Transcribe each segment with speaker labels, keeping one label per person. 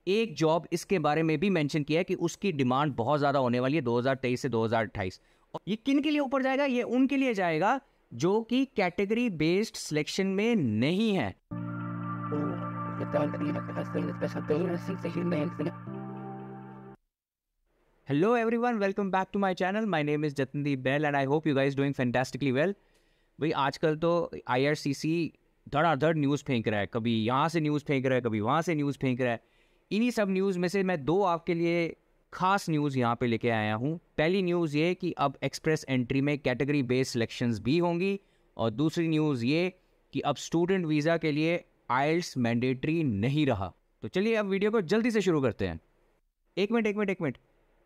Speaker 1: एक जॉब इसके बारे में भी मेंशन किया है कि उसकी डिमांड बहुत ज़्यादा होने वाली है 2023 से 2028। और ये किन के लिए ऊपर जाएगा? ये उनके लिए जाएगा जो कि कैटेगरी बेस्ड सिलेक्शन में नहीं है। Hello everyone, welcome back to my channel. My name is Jatandeep Bell and I hope you guys doing fantastically well. भाई आजकल तो IRCC धड़ाधड़ न्यूज़ फेंक रहा है, कभी यहाँ से न्यूज़ फेंक रहा है, कभी वहाँ से न्यूज़ फेंक रहा है। इन्हीं सब न्यूज़ में से मैं दो आपके लिए खास न्यूज़ यहाँ पे लेके आया हूँ। पहली न्यूज़ ये कि अब एक्सप्रेस एंट्री में कैटेगरी बेस्ड सिलेक्शंस भी होंगी, और दूसरी न्यूज़ ये कि अब स्टूडेंट वीज़ा के लिए IELTS मैंडेटरी नहीं रहा। तो चलिए अब वीडियो को जल्दी से शुरू करते हैं। एक मिनट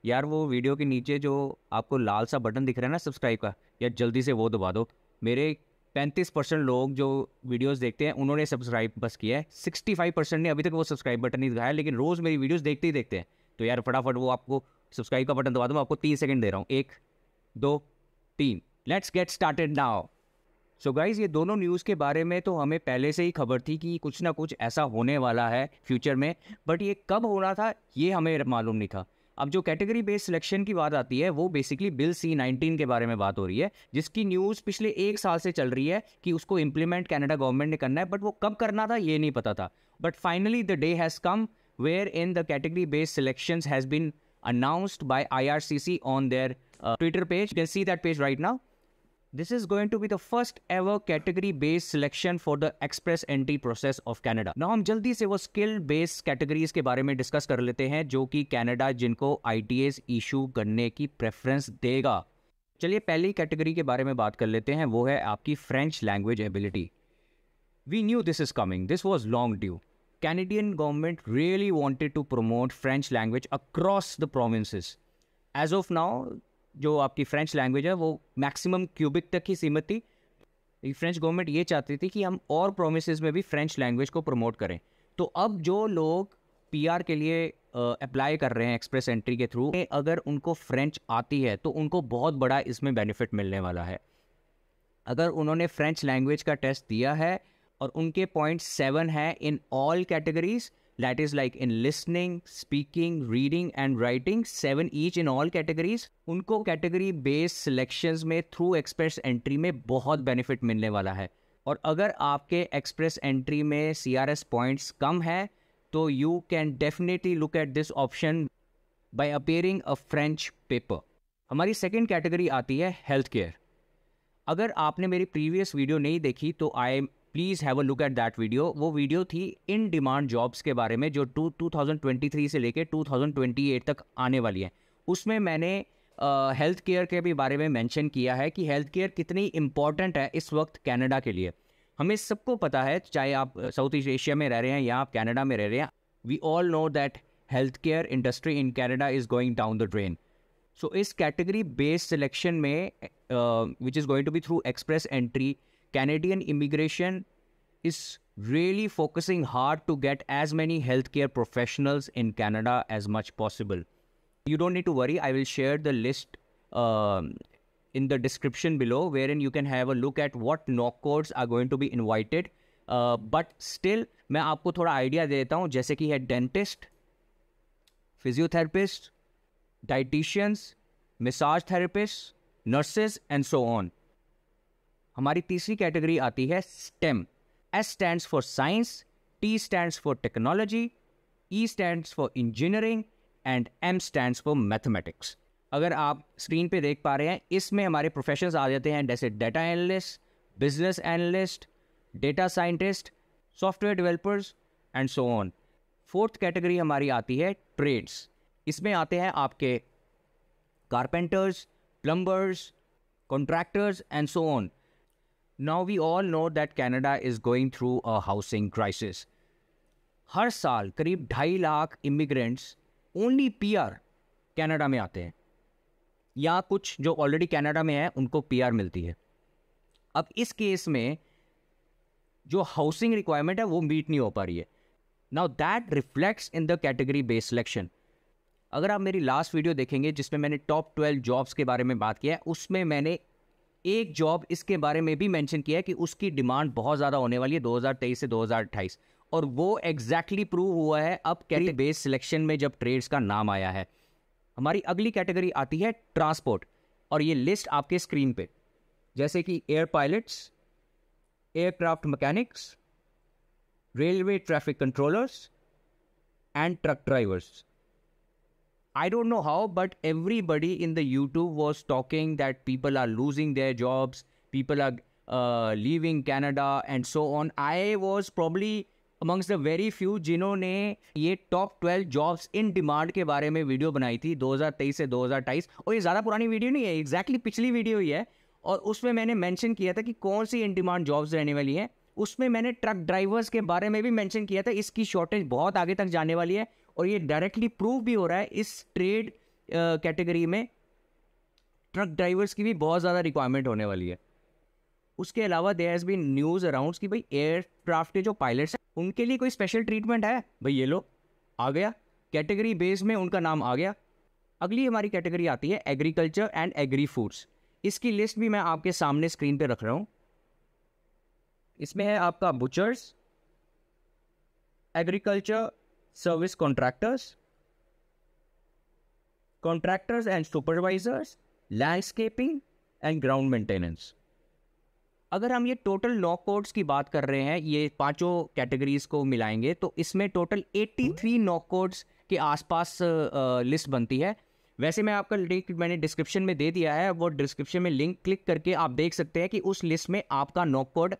Speaker 1: यार, वो वीडियो के नीचे जो आपको लाल सा बटन दिख रहा है ना सब्सक्राइब का, यार जल्दी से वो दबा दो। मेरे 35% लोग जो वीडियोस देखते हैं उन्होंने सब्सक्राइब बस किया है, 65% ने अभी तक वो सब्सक्राइब बटन नहीं दिखाया, लेकिन रोज़ मेरी वीडियोस देखते ही देखते हैं। तो यार फटाफट वो आपको सब्सक्राइब का बटन दबा दो। मैं आपको 3 सेकंड दे रहा हूँ, 1 2 3। Let's get started now. So guys, ये दोनों न्यूज़ के बारे में तो हमें पहले से ही खबर थी कि कुछ ना कुछ ऐसा होने वाला है फ्यूचर में, बट ये कब होना था ये हमें मालूम नहीं था। अब जो कैटेगरी बेस्ड सिलेक्शन की बात आती है वो बेसिकली बिल C-19 के बारे में बात हो रही है, जिसकी न्यूज़ पिछले 1 साल से चल रही है कि उसको इम्प्लीमेंट कनाडा गवर्नमेंट ने करना है, बट वो कब करना था ये नहीं पता था। But finally the day has come where in the category based selections has been announced by IRCC on their Twitter page. You can see that page right now. This is going to be the first ever category based selection for the express entry process of Canada. Now हम जल्दी से वो skill based categories के बारे में discuss कर लेते हैं जो कि कनाडा जिनको ITAs इशू करने की प्रेफरेंस देगा। चलिए पहली कैटेगरी के बारे में बात कर लेते हैं, वो है आपकी French language ability. We knew this is coming. This was long due. Canadian government really wanted to promote French language across the provinces. As of now, जो आपकी फ्रेंच लैंग्वेज है वो मैक्सिमम क्यूबिक तक ही सीमित थी। फ्रेंच गवर्नमेंट ये चाहती थी कि हम और प्रोविंसेस में भी फ्रेंच लैंग्वेज को प्रमोट करें। तो अब जो लोग PR के लिए अप्लाई कर रहे हैं एक्सप्रेस एंट्री के थ्रू, अगर उनको फ्रेंच आती है तो उनको बहुत बड़ा इसमें बेनिफिट मिलने वाला है। अगर उन्होंने फ्रेंच लैंग्वेज का टेस्ट दिया है और उनके 0.7 है in all categories, that is like in listening, speaking, reading and writing, 7 each in all categories, उनको कैटेगरी बेस्ड सिलेक्शंस में थ्रू एक्सप्रेस एंट्री में बहुत बेनिफिट मिलने वाला है। और अगर आपके एक्सप्रेस एंट्री में CRS पॉइंट्स कम है तो you can definitely look at this option by appearing a French paper. हमारी सेकेंड कैटेगरी आती है हेल्थ केयर। अगर आपने मेरी प्रीवियस वीडियो नहीं देखी तो please have a look at that video. वो वीडियो थी इन डिमांड जॉब्स के बारे में जो 2023 से लेके 2028 तक आने वाली है। उसमें मैंने हेल्थ केयर के भी बारे में मेंशन किया है कि हेल्थ केयर कितनी इम्पॉर्टेंट है इस वक्त कनाडा के लिए। हमें सबको पता है, चाहे आप साउथ ईस्ट एशिया में रह रहे हैं या आप कनाडा में रह रहे हैं, we all know that health care industry in Canada is going down the drain. So इस कैटेगरी बेस्ड सिलेक्शन में which is going to be through express entry, Canadian immigration is really focusing hard to get as many healthcare professionals in Canada as much possible. You don't need to worry. I will share the list in the description below, wherein you can have a look at what knock codes are going to be invited. But still, मैं आपको थोड़ा idea दे देता हूँ, जैसे कि है dentist, physiotherapist, dieticians, massage therapist, nurses and so on. हमारी तीसरी कैटेगरी आती है STEM। S stands for science, T stands for technology, E stands for engineering and M stands for mathematics। अगर आप स्क्रीन पे देख पा रहे हैं, इसमें हमारे प्रोफेशंस आ जाते हैं जैसे data analyst, business analyst, data scientist, software developers and so on. Fourth category हमारी आती है ट्रेड्स। इसमें आते हैं आपके carpenters, plumbers, contractors and so on. Now we all know that Canada is going through a housing crisis. हर साल करीब 2.5 lakh immigrants only PR Canada में आते हैं, या कुछ जो ऑलरेडी कनाडा में है उनको PR मिलती है। अब इस केस में जो हाउसिंग रिक्वायरमेंट है वो मीट नहीं हो पा रही है। Now that reflects in the category based selection. अगर आप मेरी लास्ट वीडियो देखेंगे जिसमें मैंने टॉप 12 जॉब्स के बारे में बात किया है, उसमें मैंने एक जॉब इसके बारे में भी मेंशन किया है कि उसकी डिमांड बहुत ज़्यादा होने वाली है 2023 से 2028। और वो एग्जैक्टली प्रूव हुआ है अब कैटेगरी बेस्ड सिलेक्शन में जब ट्रेड्स का नाम आया है। हमारी अगली कैटेगरी आती है ट्रांसपोर्ट, और ये लिस्ट आपके स्क्रीन पे, जैसे कि air pilots, aircraft mechanics, railway traffic controllers and truck drivers. I don't know how, but everybody in the YouTube was talking that people are losing their jobs, people are leaving Canada and so on. I was probably amongst the very few जिन्होंने ये top 12 jobs in demand के बारे में video बनाई थी 2023 से 2028, और ये ज़्यादा पुरानी वीडियो नहीं है, एग्जैक्टली पिछली वीडियो ही है, और उसमें मैंने मेंशन किया था कि कौन सी इन डिमांड जॉब्स रहने वाली हैं। उसमें मैंने ट्रक ड्राइवर्स के बारे में भी मेंशन किया था, इसकी शॉर्टेज बहुत आगे तक जाने वाली है, और ये डायरेक्टली प्रूव भी हो रहा है इस ट्रेड कैटेगरी में ट्रक ड्राइवर्स की भी बहुत ज़्यादा रिक्वायरमेंट होने वाली है। उसके अलावा there has been news around कि भाई एयरक्राफ्ट के जो पायलट्स हैं उनके लिए कोई स्पेशल ट्रीटमेंट है, भाई ये लो आ गया, कैटेगरी बेस में उनका नाम आ गया। अगली हमारी कैटेगरी आती है एग्रीकल्चर एंड एग्री फूड्स। इसकी लिस्ट भी मैं आपके सामने स्क्रीन पे रख रहा हूँ। इसमें है आपका butchers, agriculture service contractors, contractors and supervisors, landscaping and ground maintenance. अगर हम ये टोटल 9 कोड्स की बात कर रहे हैं, ये पांचों कैटेगरीज को मिलाएंगे तो इसमें टोटल 83 9 कोड्स के आसपास लिस्ट बनती है। वैसे मैं आपका लिंक मैंने डिस्क्रिप्शन में दे दिया है, वो डिस्क्रिप्शन में लिंक क्लिक करके आप देख सकते हैं कि उस लिस्ट में आपका 9 कोड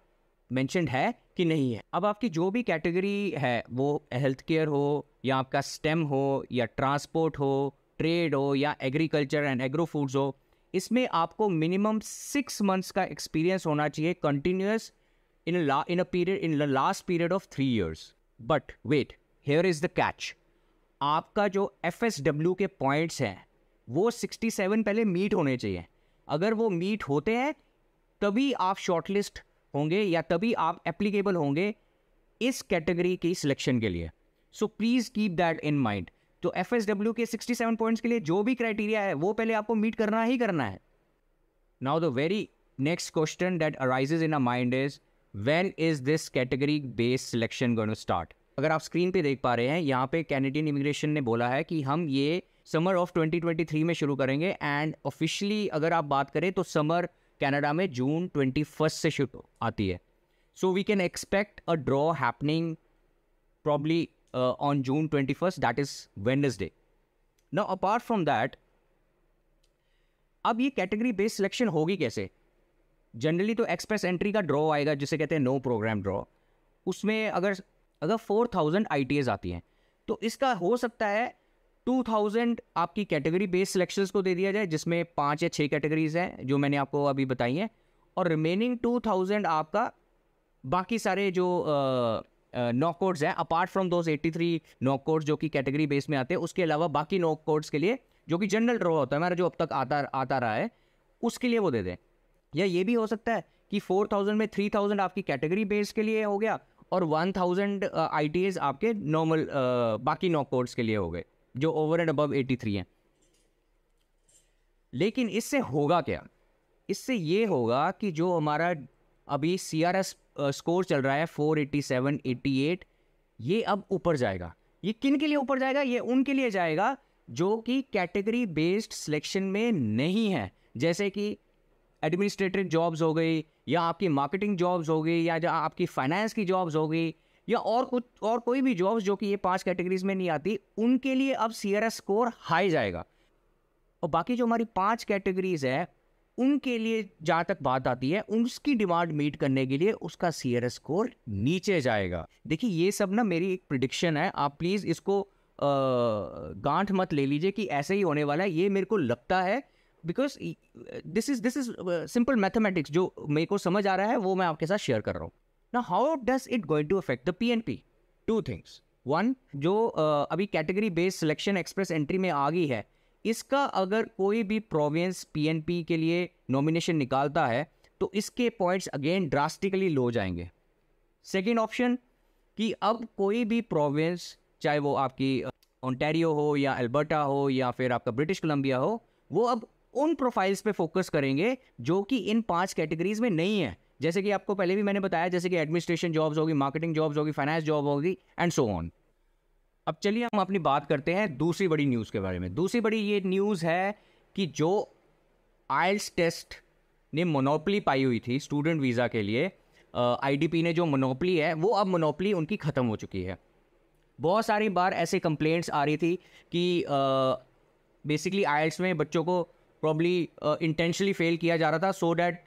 Speaker 1: मेंशन्ड है कि नहीं है। अब आपकी जो भी कैटेगरी है, वो हेल्थ केयर हो या आपका स्टेम हो या ट्रांसपोर्ट हो, ट्रेड हो या एग्रीकल्चर एंड एग्रो फूड्स हो, इसमें आपको मिनिमम 6 मंथ्स का एक्सपीरियंस होना चाहिए continuous in the last period of 3 years। But wait, here is the catch, आपका जो FSW के पॉइंट्स हैं वो 67 पहले मीट होने चाहिए। अगर वो मीट होते हैं तभी आप शॉर्टलिस्ट होंगे या तभी आप एप्लीकेबल होंगे इस कैटेगरी की सिलेक्शन के लिए। So please keep that in mind. तो FSW के 67 पॉइंट्स के लिए जो भी क्राइटेरिया है वो पहले आपको मीट करना ही करना है। Now the very next question that arises in a mind is when is this category based selection going to start. अगर आप स्क्रीन पे देख पा रहे हैं, यहाँ पे कैनेडियन इमिग्रेशन ने बोला है कि हम ये समर ऑफ 2023 में शुरू करेंगे, एंड ऑफिशियली अगर आप बात करें तो समर कनाडा में जून 21 से शुरू आती है। So we can expect a draw happening probably on June 21, that is Wednesday. Now apart from that, अब ये कैटेगरी बेस्ड सिलेक्शन होगी कैसे? जनरली तो एक्सप्रेस एंट्री का ड्रॉ आएगा जिसे कहते हैं नो प्रोग्राम ड्रॉ। उसमें अगर 4000 ITAs आती हैं तो इसका हो सकता है 2000 आपकी कैटेगरी बेस्ड सिलेक्शंस को दे दिया जाए, जिसमें 5 या 6 कैटेगरीज हैं जो मैंने आपको अभी बताई हैं, और रिमेनिंग 2000 आपका बाकी सारे जो नॉक कोड्स हैं apart from those 83 knock codes जो कि कैटेगरी बेस में आते हैं, उसके अलावा बाकी नॉक कोड्स के लिए जो कि जनरल ड्रॉ होता है हमारा जो अब तक आता रहा है, उसके लिए वो दे दें। या ये भी हो सकता है कि 4000 में 3000 आपकी कैटेगरी बेस के लिए हो गया और 1000 ITAs आपके नॉर्मल बाकी नॉक कोड्स के लिए हो गए जो ओवर एंड अबव 83 हैं। लेकिन इससे होगा क्या? इससे ये होगा कि जो हमारा अभी CRS स्कोर चल रहा है 487, 88, ये अब ऊपर जाएगा। ये किन के लिए ऊपर जाएगा? ये उनके लिए जाएगा जो कि कैटेगरी बेस्ड सिलेक्शन में नहीं है, जैसे कि एडमिनिस्ट्रेटिव जॉब्स हो गई, या आपकी मार्केटिंग जॉब्स हो गई, या जो आपकी फाइनेंस की जॉब्स हो गई, या और कोई भी जॉब्स जो कि ये 5 कैटेगरीज में नहीं आती, उनके लिए अब CRS स्कोर हाई जाएगा। और बाकी जो हमारी 5 कैटेगरीज है उनके लिए जहाँ तक बात आती है, उसकी डिमांड मीट करने के लिए उसका CRS स्कोर नीचे जाएगा। देखिए ये सब ना मेरी एक प्रिडिक्शन है, आप प्लीज़ इसको गांठ मत ले लीजिए कि ऐसे ही होने वाला है। ये मेरे को लगता है because this is simple mathematics, जो मेरे को समझ आ रहा है वो मैं आपके साथ शेयर कर रहा हूँ। ना how does it going to affect the PNP? 2 थिंग्स। 1, जो अभी category based selection express entry में आ गई है, इसका अगर कोई भी प्रोविंस PNP के लिए नॉमिनेशन निकालता है तो इसके पॉइंट्स अगेन ड्रास्टिकली लो जाएंगे। सेकेंड ऑप्शन कि अब कोई भी प्रोविंस, चाहे वो आपकी ओंटारियो हो या अल्बर्टा हो या फिर आपका ब्रिटिश कोलंबिया हो, वो अब उन प्रोफाइल्स पे फोकस करेंगे जो कि इन 5 कैटेगरीज में नहीं है। जैसे कि आपको पहले भी मैंने बताया, जैसे कि एडमिनिस्ट्रेशन जॉब्स होगी, मार्केटिंग जॉब्स होगी, फाइनेंस जॉब होगी एंड सो ऑन। अब चलिए हम अपनी बात करते हैं दूसरी बड़ी न्यूज़ के बारे में। दूसरी बड़ी ये न्यूज़ है कि जो आइल्स टेस्ट ने मोनोपली पाई हुई थी स्टूडेंट वीज़ा के लिए, आईडीपी ने जो मोनोपली है वो अब मोनोपली उनकी ख़त्म हो चुकी है। बहुत सारी बार ऐसे कंप्लेंट्स आ रही थी कि बेसिकली आइल्स में बच्चों को प्रॉब्ली इंटेंशनली फेल किया जा रहा था so that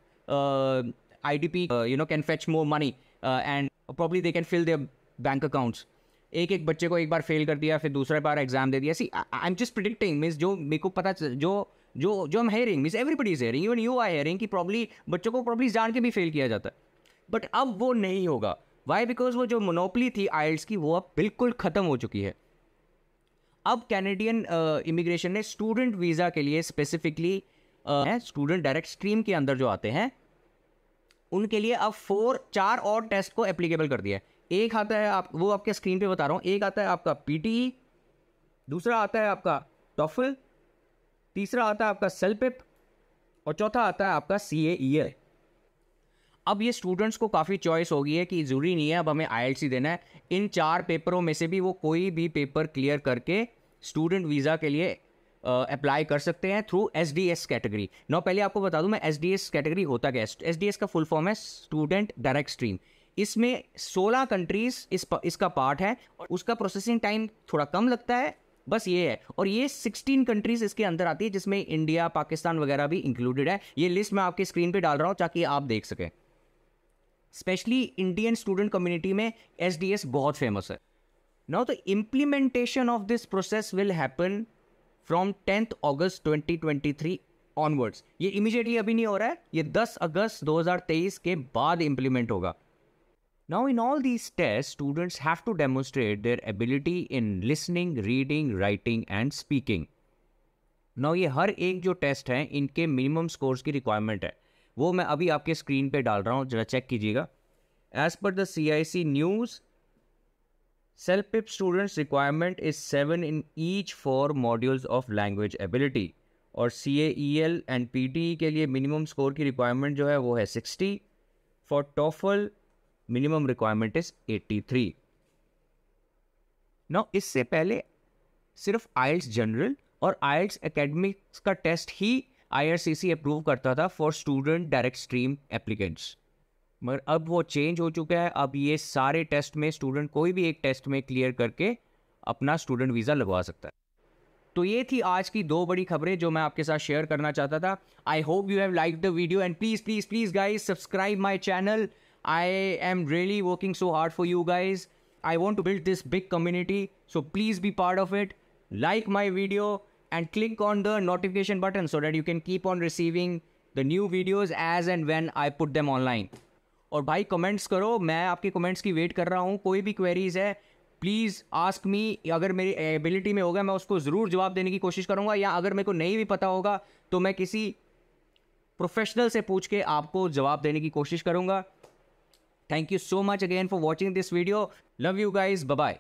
Speaker 1: IDP can fetch more money and probably they can fill their bank accounts. एक बच्चे को एक बार फेल कर दिया, फिर दूसरे बार एग्जाम दे दिया। See I am just predicting, means जो मेरे को पता जो हम hearing, means everybody is hearing, even you are hearing कि प्रॉब्ली बच्चों को प्रॉब्ली जान के भी फेल किया जाता है। बट अब वो नहीं होगा। वाई? बिकॉज वो जो मोनोपली थी आइल्स की वो अब बिल्कुल ख़त्म हो चुकी है। अब कैनेडियन इमिग्रेशन ने स्टूडेंट वीज़ा के लिए स्पेसिफिकली स्टूडेंट डायरेक्ट स्ट्रीम के अंदर जो आते हैं उनके लिए अब 4 और टेस्ट को एप्लीकेबल कर दिया है। एक आता है वो आपके स्क्रीन पे बता रहा हूँ। एक आता है आपका पीटीई, दूसरा आता है आपका टॉफल, तीसरा आता है आपका सेलपिप और चौथा आता है आपका CAEL। अब ये स्टूडेंट्स को काफ़ी चॉइस हो गई है कि ज़रूरी नहीं है अब हमें IELTS ही देना है। इन 4 पेपरों में से भी वो कोई भी पेपर क्लियर करके स्टूडेंट वीज़ा के लिए अप्लाई कर सकते हैं थ्रू SDS कैटेगरी। ना पहले आपको बता दूं मैं SDS कैटेगरी होता क्या है। SDS का फुल फॉर्म है स्टूडेंट डायरेक्ट स्ट्रीम। इसमें 16 कंट्रीज इसका पार्ट है और उसका प्रोसेसिंग टाइम थोड़ा कम लगता है, बस ये है। और ये 16 कंट्रीज इसके अंदर आती है जिसमें इंडिया, पाकिस्तान वगैरह भी इंक्लूडेड है। ये लिस्ट मैं आपके स्क्रीन पे डाल रहा हूँ ताकि आप देख सकें। स्पेशली इंडियन स्टूडेंट कम्युनिटी में SDS बहुत फेमस है। Now the implementation of this process will happen from 10th August 2023 onwards. ये इमीडिएटली अभी नहीं हो रहा है, ये 10 अगस्त 2023 के बाद इंप्लीमेंट होगा। Now in all these tests, students have to demonstrate their ability in listening, reading, writing and speaking. Now ये हर एक जो टेस्ट हैं इनके मिनिमम स्कोर्स की रिक्वायरमेंट है, वो मैं अभी आपके स्क्रीन पे डाल रहा हूँ, जरा चेक कीजिएगा। As per the CIC news, CELPIP students requirement is 7 in each 4 modules of language ability. और CAEL एंड PTE के लिए मिनिमम स्कोर की रिक्वायरमेंट जो है वो है 60। For TOEFL minimum requirement is 83। Now इससे पहले सिर्फ IELTS जनरल और IELTS एकेडमिक्स का टेस्ट ही IRCC अप्रूव करता था for student direct stream applicants, मगर अब वो चेंज हो चुका है। अब ये सारे टेस्ट में स्टूडेंट कोई भी एक टेस्ट में क्लियर करके अपना स्टूडेंट वीज़ा लगवा सकता है। तो ये थी आज की 2 बड़ी खबरें जो मैं आपके साथ शेयर करना चाहता था। I hope you have like the video and please please please guys subscribe my channel. I am really working so hard for you guys. I want to build this big community, so please be part of it. Like my video and click on the notification button so that you can keep on receiving the new videos as and when I put them online. और भाई comments करो, मैं आपके comments की wait कर रहा हूँ। कोई भी क्वेरीज है प्लीज़ आस्क मी, अगर मेरी एबिलिटी में होगा मैं उसको ज़रूर जवाब देने की कोशिश करूँगा, या अगर मेरे को नहीं भी पता होगा तो मैं किसी प्रोफेशनल से पूछ के आपको जवाब देने की कोशिश करूँगा। Thank you so much again for watching this video. Love you guys. Bye-bye.